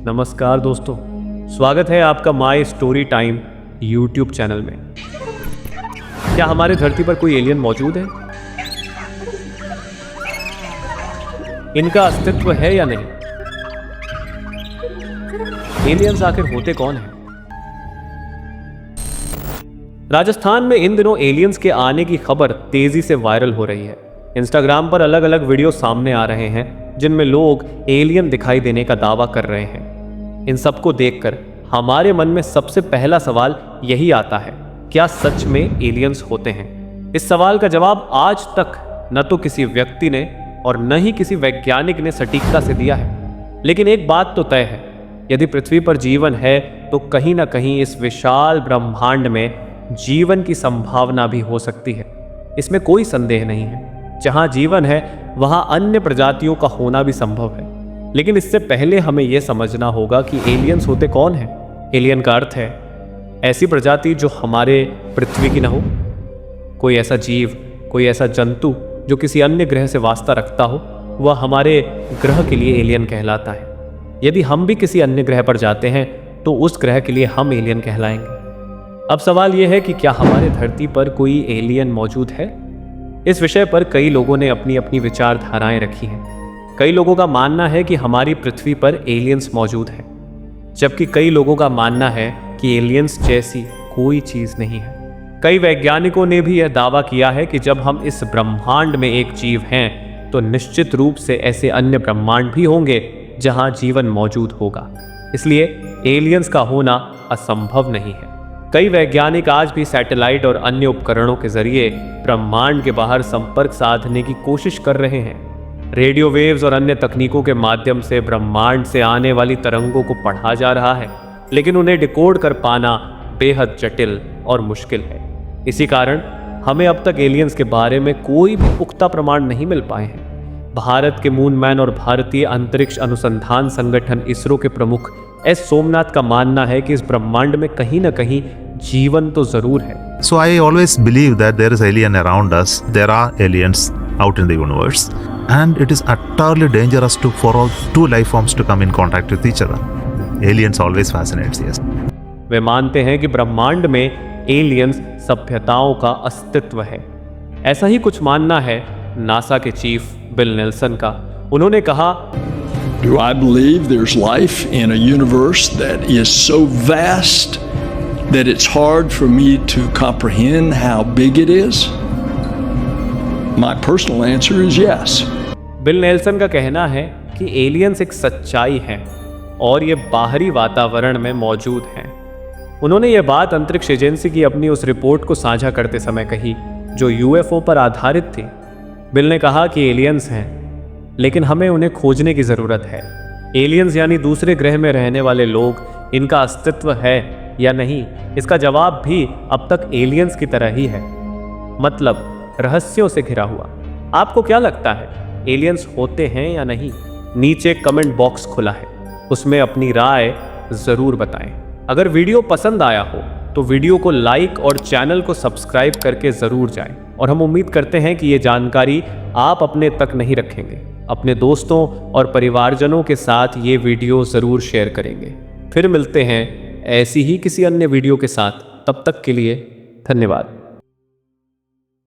नमस्कार दोस्तों, स्वागत है आपका my story time YouTube channel में। क्या हमारे धरती पर कोई एलियन मौजूद है? इनका अस्तित्व है या नहीं? एलियंस आखिर होते कौन हैं? राजस्थान में इन दिनों एलियंस के आने की खबर तेजी से वायरल हो रही है। इंस्टाग्राम पर अलग अलग वीडियो सामने आ रहे हैं जिनमें लोग एलियन दिखाई देने का दावा कर रहे हैं। इन सबको देखकर हमारे मन में सबसे पहला सवाल यही आता है, क्या सच में एलियंस होते हैं? इस सवाल का जवाब आज तक न तो किसी व्यक्ति ने और न ही किसी वैज्ञानिक ने सटीकता से दिया है। लेकिन एक बात तो तय है, यदि पृथ्वी पर जीवन है तो कहीं ना कहीं इस विशाल ब्रह्मांड में जीवन की संभावना भी हो सकती है। इसमें कोई संदेह नहीं है। जहां जीवन है वहां अन्य प्रजातियों का होना भी संभव है। लेकिन इससे पहले हमें यह समझना होगा कि एलियंस होते कौन हैं। एलियन का अर्थ है ऐसी प्रजाति जो हमारे पृथ्वी की न हो, कोई ऐसा जीव, कोई ऐसा जंतु जो किसी अन्य ग्रह से वास्ता रखता हो, वह हमारे ग्रह के लिए एलियन कहलाता है। यदि हम भी किसी अन्य ग्रह पर जाते हैं तो उस ग्रह के लिए हम एलियन कहलाएंगे। अब सवाल यह है कि क्या हमारे धरती पर कोई एलियन मौजूद है? इस विषय पर कई लोगों ने अपनी अपनी विचारधाराएं रखी हैं। कई लोगों का मानना है कि हमारी पृथ्वी पर एलियंस मौजूद हैं, जबकि कई लोगों का मानना है कि एलियंस जैसी कोई चीज नहीं है। कई वैज्ञानिकों ने भी यह दावा किया है कि जब हम इस ब्रह्मांड में एक जीव हैं तो निश्चित रूप से ऐसे अन्य ब्रह्मांड भी होंगे जहां जीवन मौजूद होगा। इसलिए एलियंस का होना असंभव नहीं है। कई वैज्ञानिक आज भी सैटेलाइट और अन्य उपकरणों के जरिए ब्रह्मांड के बाहर संपर्क साधने की कोशिश कर रहे हैं। रेडियो वेव्स और अन्य तकनीकों के माध्यम से ब्रह्मांड से आने वाली तरंगों को पढ़ा जा रहा है, लेकिन उन्हें डिकोड कर पाना बेहद जटिल और मुश्किल है। इसी कारण हमें अब तक एलियंस के बारे में कोई भी पुख्ता प्रमाण नहीं मिल पाए हैं। भारत के मूनमैन और भारतीय अंतरिक्ष अनुसंधान संगठन इसरो के प्रमुख एस सोमनाथ का मानना है कि इस ब्रह्मांड में कहीं ना कहीं जीवन तो जरूर है। So I always believe that there is alien around us. There are aliens out in the universe, and it is utterly dangerous for all two life forms to come in contact with each other. Aliens always fascinates us. वे मानते हैं कि ब्रह्मांड में aliens सभ्यताओं का अस्तित्व है। ऐसा ही कुछ मानना है नासा के चीफ बिल नेल्सन का। उन्होंने कहा, Do I believe there's life in a universe that is so vast that it's hard for me to comprehend how big it is? My personal answer is yes. Bill Nelson का कहना है कि aliens एक सच्चाई है और ये बाहरी वातावरण में मौजूद हैं। उन्होंने ये बात अंतरिक्ष एजेंसी की अपनी उस रिपोर्ट को साझा करते समय कही जो यूएफओ पर आधारित थी। बिल ने कहा कि एलियंस हैं, लेकिन हमें उन्हें खोजने की ज़रूरत है। एलियंस यानी दूसरे ग्रह में रहने वाले लोग, इनका अस्तित्व है या नहीं, इसका जवाब भी अब तक एलियंस की तरह ही है, मतलब रहस्यों से घिरा हुआ। आपको क्या लगता है, एलियंस होते हैं या नहीं? नीचे कमेंट बॉक्स खुला है, उसमें अपनी राय ज़रूर बताएं। अगर वीडियो पसंद आया हो तो वीडियो को लाइक और चैनल को सब्सक्राइब करके ज़रूर जाएं। और हम उम्मीद करते हैं कि ये जानकारी आप अपने तक नहीं रखेंगे, अपने दोस्तों और परिवारजनों के साथ ये वीडियो ज़रूर शेयर करेंगे। फिर मिलते हैं ऐसी ही किसी अन्य वीडियो के साथ। तब तक के लिए धन्यवाद।